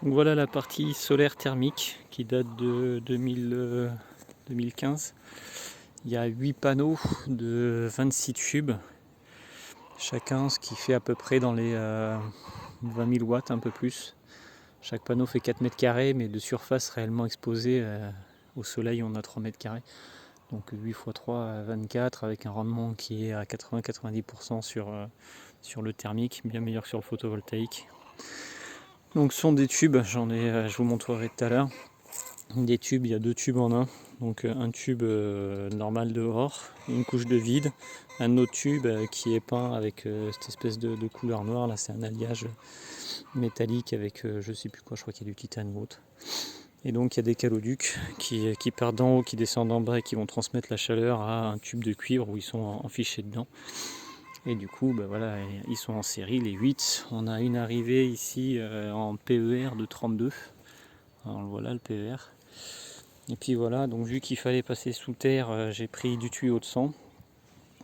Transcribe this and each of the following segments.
Donc voilà la partie solaire thermique qui date de 2015. Il y a 8 panneaux de 26 tubes, chacun, ce qui fait à peu près dans les 20 000 watts, un peu plus. Chaque panneau fait 4 mètres carrés, mais de surface réellement exposée au soleil, on a 3 mètres carrés. Donc 8 x 3, 24, avec un rendement qui est à 80-90% sur le thermique, bien meilleur que sur le photovoltaïque. Donc ce sont des tubes, je vous montrerai tout à l'heure. Des tubes, il y a 2 tubes en un. Donc un tube normal dehors, une couche de vide, un autre tube qui est peint avec cette espèce de couleur noire. Là, c'est un alliage métallique avec je sais plus quoi, je crois qu'il y a du titane ou autre. Et donc il y a des caloducs qui partent d'en haut, qui descendent en bas et qui vont transmettre la chaleur à un tube de cuivre où ils sont enfichés dedans. Et du coup, voilà, ils sont en série, les 8. On a une arrivée ici en PER de 32. Alors voilà le PER. Et puis voilà, donc vu qu'il fallait passer sous terre, j'ai pris du tuyau de sang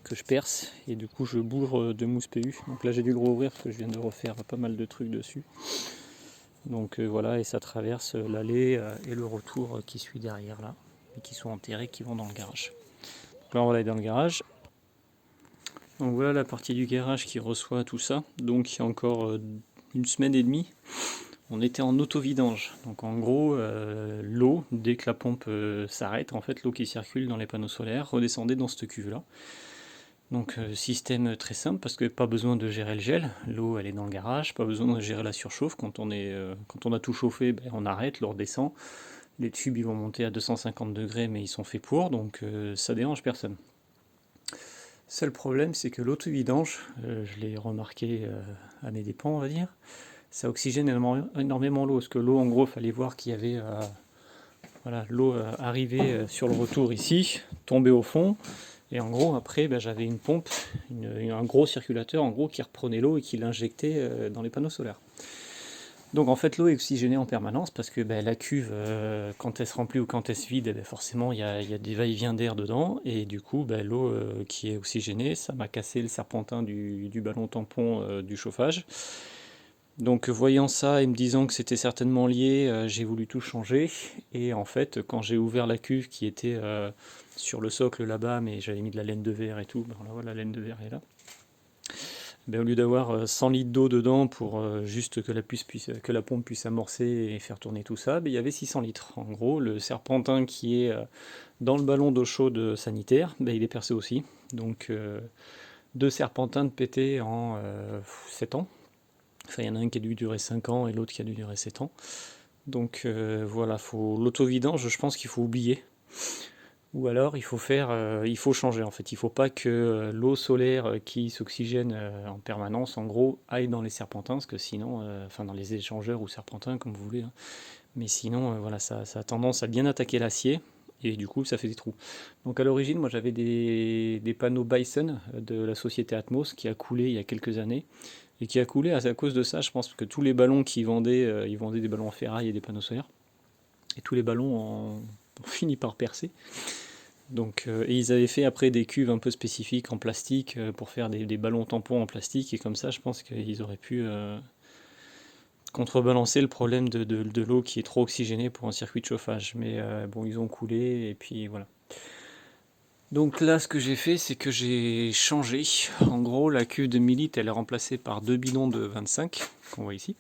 que je perce et du coup je bourre de mousse PU. Donc là j'ai dû le rouvrir parce que je viens de refaire pas mal de trucs dessus. Donc voilà, et ça traverse l'allée et le retour qui suit derrière là, et qui sont enterrés, qui vont dans le garage. Donc là on va aller dans le garage. Donc voilà la partie du garage qui reçoit tout ça. Donc il y a encore une semaine et demie, on était en auto-vidange. Donc en gros, l'eau, dès que la pompe s'arrête, en fait l'eau qui circule dans les panneaux solaires redescendait dans cette cuve-là. Donc système très simple parce que pas besoin de gérer le gel, l'eau elle est dans le garage, pas besoin de gérer la surchauffe, quand on a tout chauffé, on arrête, l'eau redescend, les tubes ils vont monter à 250 degrés mais ils sont faits pour, donc ça dérange personne. Seul problème c'est que l'auto-vidange, je l'ai remarqué à mes dépens on va dire, ça oxygène énormément l'eau, parce que l'eau en gros il fallait voir qu'il y avait voilà, l'eau arrivait sur le retour ici, tombait au fond. Et en gros, après, j'avais une pompe, un gros circulateur en gros qui reprenait l'eau et qui l'injectait dans les panneaux solaires. Donc en fait, l'eau est oxygénée en permanence parce que la cuve, quand elle se remplit ou quand elle se vide, forcément, il y a des va-et-vient d'air dedans. Et du coup, l'eau qui est oxygénée, ça m'a cassé le serpentin du ballon tampon du chauffage. Donc voyant ça et me disant que c'était certainement lié, j'ai voulu tout changer. Et en fait, quand j'ai ouvert la cuve qui était sur le socle là-bas, mais j'avais mis de la laine de verre et tout, la laine de verre est là. Au lieu d'avoir 100 litres d'eau dedans pour juste que la pompe puisse amorcer et faire tourner tout ça, il y avait 600 litres. En gros, le serpentin qui est dans le ballon d'eau chaude sanitaire, il est percé aussi. Donc 2 serpentins de pété en 7 ans. Enfin, il y en a un qui a dû durer 5 ans et l'autre qui a dû durer 7 ans. Donc voilà, l'auto-vidange, je pense qu'il faut oublier. Ou alors il faut changer en fait. Il ne faut pas que l'eau solaire qui s'oxygène en permanence, en gros, aille dans les serpentins, parce que sinon, enfin dans les échangeurs ou serpentins, comme vous voulez. Hein. Mais sinon, voilà, ça a tendance à bien attaquer l'acier. Et du coup, ça fait des trous. Donc à l'origine, moi j'avais des panneaux Bison de la société Atmos qui a coulé il y a quelques années. Et qui a coulé à cause de ça, je pense, que tous les ballons qu'ils vendaient, ils vendaient des ballons en ferraille et des panneaux solaires. Et tous les ballons ont fini par percer. Donc, et ils avaient fait après des cuves un peu spécifiques en plastique pour faire des ballons tampons en plastique. Et comme ça, je pense qu'ils auraient pu contrebalancer le problème de l'eau qui est trop oxygénée pour un circuit de chauffage. Mais bon, ils ont coulé et puis voilà. Donc là, ce que j'ai fait, c'est que j'ai changé. En gros, la cuve de 1000 litres, elle est remplacée par 2 bidons de 25, qu'on voit ici.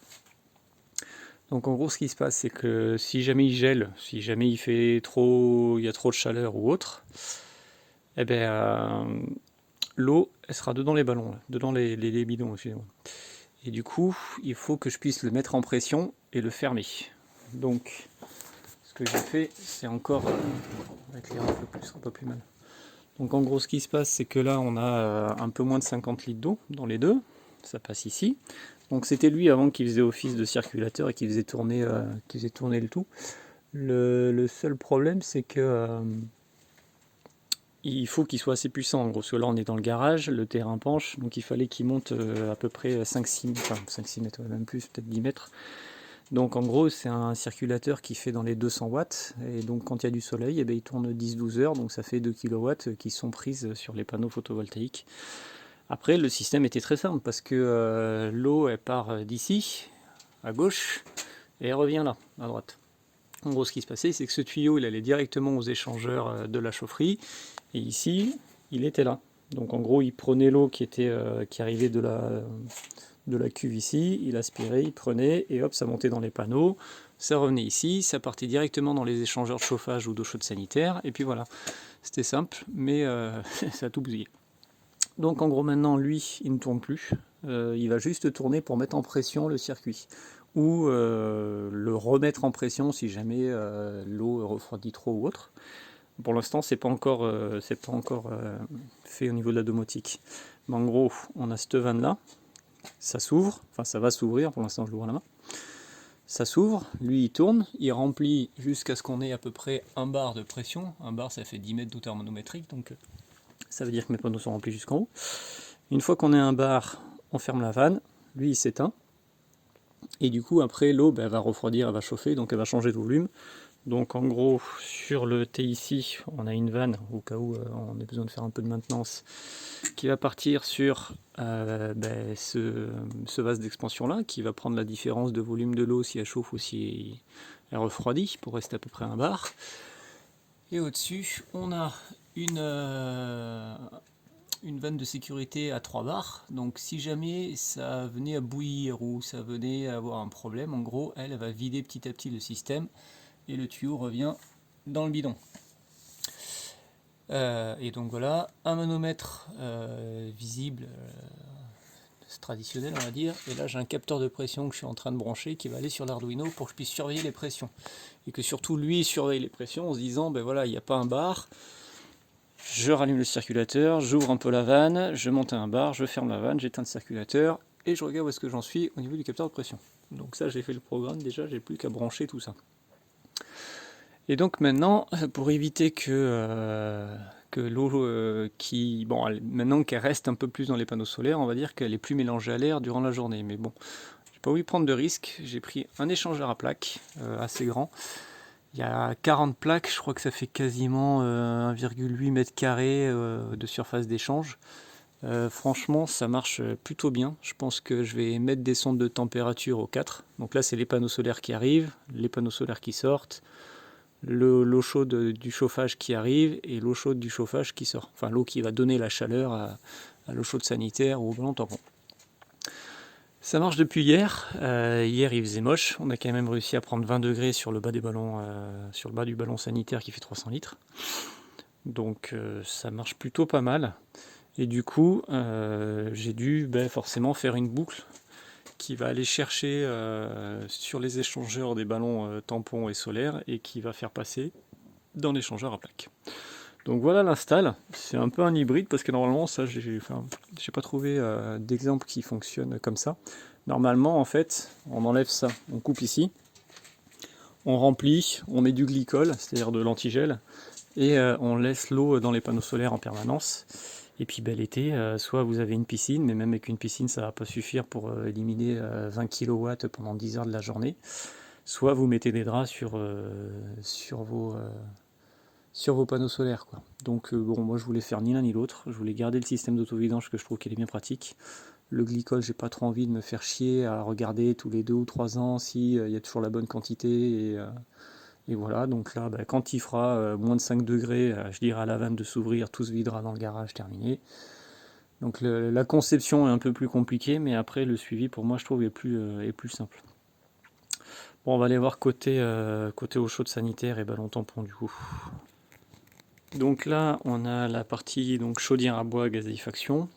Donc en gros, ce qui se passe, c'est que si jamais il gèle, si jamais il y a trop de chaleur ou autre, l'eau, elle sera dedans les ballons, là, dedans les bidons, excusez-moi. Et du coup, il faut que je puisse le mettre en pression et le fermer. Donc, ce que j'ai fait, c'est encore, on va éclairer un peu plus mal. Donc en gros, ce qui se passe, c'est que là, on a un peu moins de 50 litres d'eau dans les deux. Ça passe ici. Donc c'était lui avant qui faisait office de circulateur et qui faisait tourner le tout. Le seul problème, c'est que il faut qu'il soit assez puissant. En gros, parce que là, on est dans le garage, le terrain penche, donc il fallait qu'il monte à peu près 5-6 mètres, même plus, peut-être 10 mètres. Donc en gros, c'est un circulateur qui fait dans les 200 watts. Et donc quand il y a du soleil, il tourne 10-12 heures. Donc ça fait 2 kW qui sont prises sur les panneaux photovoltaïques. Après, le système était très simple parce que l'eau, elle part d'ici, à gauche. et elle revient là, à droite. En gros, ce qui se passait, c'est que ce tuyau, il allait directement aux échangeurs de la chaufferie, et ici, il était là. Donc en gros, il prenait l'eau qui arrivait de la cuve ici, il aspirait, il prenait, et hop, ça montait dans les panneaux, ça revenait ici, ça partait directement dans les échangeurs de chauffage ou d'eau chaude sanitaire, et puis voilà. C'était simple, mais ça a tout bousillé. Donc en gros maintenant lui il ne tourne plus, il va juste tourner pour mettre en pression le circuit ou le remettre en pression si jamais l'eau refroidit trop ou autre. Pour l'instant c'est pas encore fait au niveau de la domotique. Mais en gros on a cette vanne là, ça s'ouvre, enfin ça va s'ouvrir, pour l'instant je l'ouvre à la main. Ça s'ouvre, lui il tourne, il remplit jusqu'à ce qu'on ait à peu près un bar de pression. Un bar ça fait 10 mètres d'eau thermométrique, donc ça veut dire que mes panneaux sont remplis jusqu'en haut. Une fois qu'on a un bar, on ferme la vanne, lui il s'éteint, et du coup après l'eau va refroidir, elle va chauffer, donc elle va changer de volume. Donc en gros sur le T ici, on a une vanne au cas où on a besoin de faire un peu de maintenance, qui va partir sur ce vase d'expansion là, qui va prendre la différence de volume de l'eau si elle chauffe ou si elle refroidit, pour rester à peu près un bar. Et au-dessus on a une vanne de sécurité à 3 bars, donc si jamais ça venait à bouillir ou ça venait à avoir un problème, en gros elle va vider petit à petit le système et le tuyau revient dans le bidon. Et donc voilà, un manomètre visible, traditionnel on va dire, et là j'ai un capteur de pression que je suis en train de brancher qui va aller sur l'Arduino pour que je puisse surveiller les pressions, et que surtout lui surveille les pressions en se disant ben voilà, il n'y a pas un bar. Je rallume le circulateur, j'ouvre un peu la vanne, je monte à un bar, je ferme la vanne, j'éteins le circulateur et je regarde où est-ce que j'en suis au niveau du capteur de pression. Donc ça j'ai fait le programme déjà, j'ai plus qu'à brancher tout ça. Et donc maintenant, pour éviter que l'eau maintenant qu'elle reste un peu plus dans les panneaux solaires, on va dire qu'elle est plus mélangée à l'air durant la journée. Mais bon, j'ai pas voulu prendre de risque, j'ai pris un échangeur à plaques assez grand. Il y a 40 plaques, je crois que ça fait quasiment 1,8 m² de surface d'échange. Franchement, ça marche plutôt bien. Je pense que je vais mettre des sondes de température aux 4. Donc là, c'est les panneaux solaires qui arrivent, les panneaux solaires qui sortent, l'eau chaude du chauffage qui arrive et l'eau chaude du chauffage qui sort. Enfin, l'eau qui va donner la chaleur à l'eau chaude sanitaire ou au ballon tampon. Ça marche depuis hier. Hier il faisait moche. On a quand même réussi à prendre 20 degrés sur le bas des ballons, sur le bas du ballon sanitaire qui fait 300 litres. Donc ça marche plutôt pas mal. Et du coup, j'ai dû forcément faire une boucle qui va aller chercher sur les échangeurs des ballons tampons et solaires et qui va faire passer dans l'échangeur à plaques. Donc voilà l'install, c'est un peu un hybride parce que normalement ça j'ai pas trouvé d'exemple qui fonctionne comme ça. Normalement en fait on enlève ça, on coupe ici, on remplit, on met du glycol, c'est-à-dire de l'antigel, et on laisse l'eau dans les panneaux solaires en permanence. Et puis l'été, soit vous avez une piscine, mais même avec une piscine ça va pas suffire pour éliminer 20 kW pendant 10 heures de la journée, soit vous mettez des draps sur vos panneaux solaires, quoi. Donc bon, moi je voulais faire ni l'un ni l'autre, je voulais garder le système d'auto-vidange que je trouve qu'il est bien pratique. Le glycol, j'ai pas trop envie de me faire chier à regarder tous les 2 ou 3 ans si y a toujours la bonne quantité, et voilà. Donc là quand il fera moins de 5 degrés, je dirai à la vanne de s'ouvrir, tout se videra dans le garage, terminé. Donc la conception est un peu plus compliquée, mais après le suivi pour moi je trouve est plus simple. Bon, on va aller voir côté eau chaude sanitaire et ballon tampon du coup. Donc là, on a la partie chaudière à bois gazéifaction.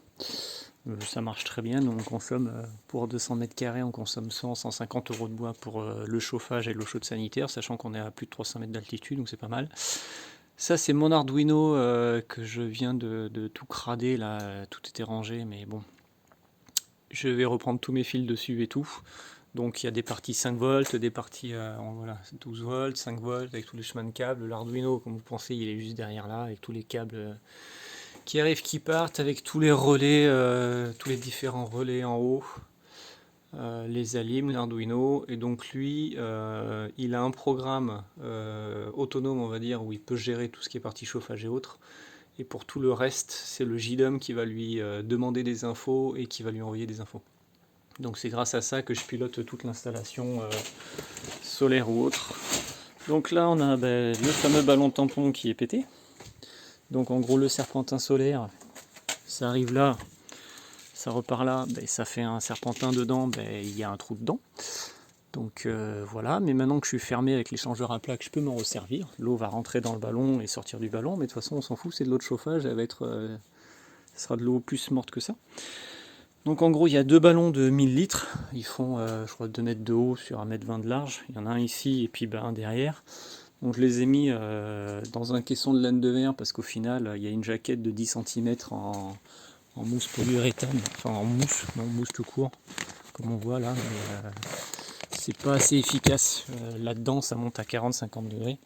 Ça marche très bien. Nous, on consomme pour 200 m², on consomme 150 € de bois pour le chauffage et l'eau chaude sanitaire, sachant qu'on est à plus de 300 mètres d'altitude, donc c'est pas mal. Ça, c'est mon Arduino que je viens de tout crader. Là, tout était rangé, mais bon. Je vais reprendre tous mes fils dessus et tout. Donc il y a des parties 5 volts, des parties 12 volts, 5 volts, avec tous les chemins de câbles. L'Arduino, comme vous pensez, il est juste derrière là, avec tous les câbles qui arrivent, qui partent, avec tous les relais, tous les différents relais en haut, les alim, l'Arduino. Et donc lui, il a un programme autonome, on va dire, où il peut gérer tout ce qui est partie chauffage et autres. Et pour tout le reste, c'est le JDOM qui va lui demander des infos et qui va lui envoyer des infos. Donc c'est grâce à ça que je pilote toute l'installation solaire ou autre. Donc là on a le fameux ballon tampon qui est pété. Donc en gros le serpentin solaire, ça arrive là, ça repart là, ça fait un serpentin dedans, il y a un trou dedans. Donc voilà, mais maintenant que je suis fermé avec l'échangeur à plaque, je peux m'en resservir. L'eau va rentrer dans le ballon et sortir du ballon, mais de toute façon on s'en fout, c'est de l'eau de chauffage, elle va être, ce sera de l'eau plus morte que ça. Donc en gros il y a deux ballons de 1000 litres, ils font je crois 2 mètres de haut sur 1,20 m de large, il y en a un ici et puis un derrière. Donc je les ai mis dans un caisson de laine de verre parce qu'au final il y a une jaquette de 10 cm en mousse polyuréthane, enfin en mousse, non mousse tout court, comme on voit là, mais c'est pas assez efficace. Là-dedans ça monte à 40-50 degrés.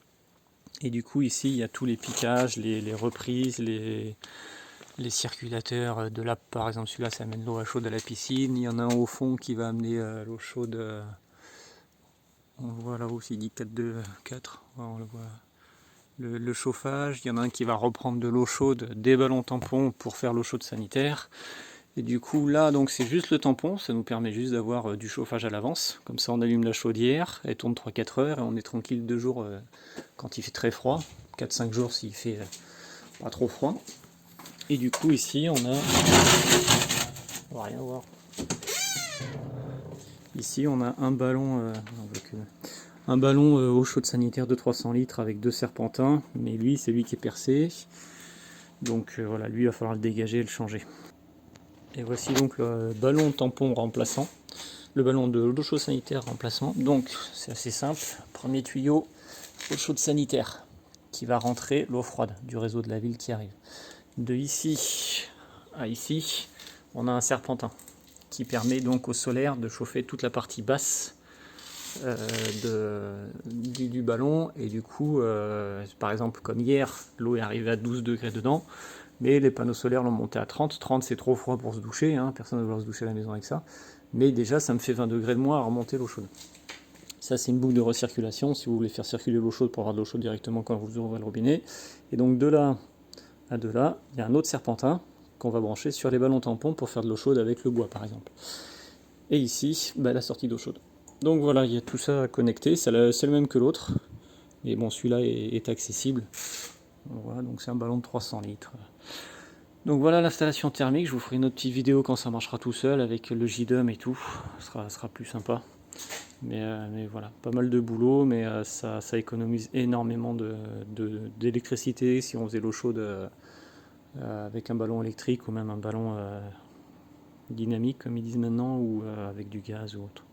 Et du coup ici il y a tous les piquages, les reprises, les circulateurs de là, par exemple celui-là ça amène l'eau à chaude à la piscine, il y en a un au fond qui va amener l'eau chaude, on le voit là-haut, il dit 4, on le voit. Le chauffage, il y en a un qui va reprendre de l'eau chaude des ballons tampons pour faire l'eau chaude sanitaire. Et du coup là donc c'est juste le tampon, ça nous permet juste d'avoir du chauffage à l'avance. Comme ça on allume la chaudière, elle tourne 3-4 heures et on est tranquille 2 jours quand il fait très froid, 4-5 jours s'il fait pas trop froid. Et du coup ici on a... On va rien voir. Ici on a un ballon... un ballon eau chaude sanitaire de 300 litres avec 2 serpentins, mais lui c'est lui qui est percé. Donc voilà, lui il va falloir le dégager et le changer. Et voici donc le ballon tampon remplaçant, le ballon de l'eau chaude sanitaire remplaçant. Donc c'est assez simple, premier tuyau, eau chaude sanitaire qui va rentrer l'eau froide du réseau de la ville qui arrive. De ici à ici, on a un serpentin qui permet donc au solaire de chauffer toute la partie basse du ballon. Et du coup, par exemple comme hier, l'eau est arrivée à 12 degrés dedans, mais les panneaux solaires l'ont monté à 30. 30 c'est trop froid pour se doucher, hein, personne ne va vouloir se doucher à la maison avec ça. Mais déjà ça me fait 20 degrés de moins à remonter l'eau chaude. Ça c'est une boucle de recirculation si vous voulez faire circuler l'eau chaude pour avoir de l'eau chaude directement quand vous ouvrez le robinet. Et donc de là à de là, il y a un autre serpentin qu'on va brancher sur les ballons tampons pour faire de l'eau chaude avec le bois par exemple. Et ici, la sortie d'eau chaude. Donc voilà, il y a tout ça connecté, c'est le même que l'autre. Mais bon, celui-là est accessible. Voilà, donc c'est un ballon de 300 litres. Donc voilà l'installation thermique, je vous ferai une autre petite vidéo quand ça marchera tout seul avec le JDOM et tout, ça sera plus sympa. Mais voilà, pas mal de boulot, mais ça économise énormément d'électricité si on faisait l'eau chaude avec un ballon électrique ou même un ballon dynamique comme ils disent maintenant, ou avec du gaz ou autre.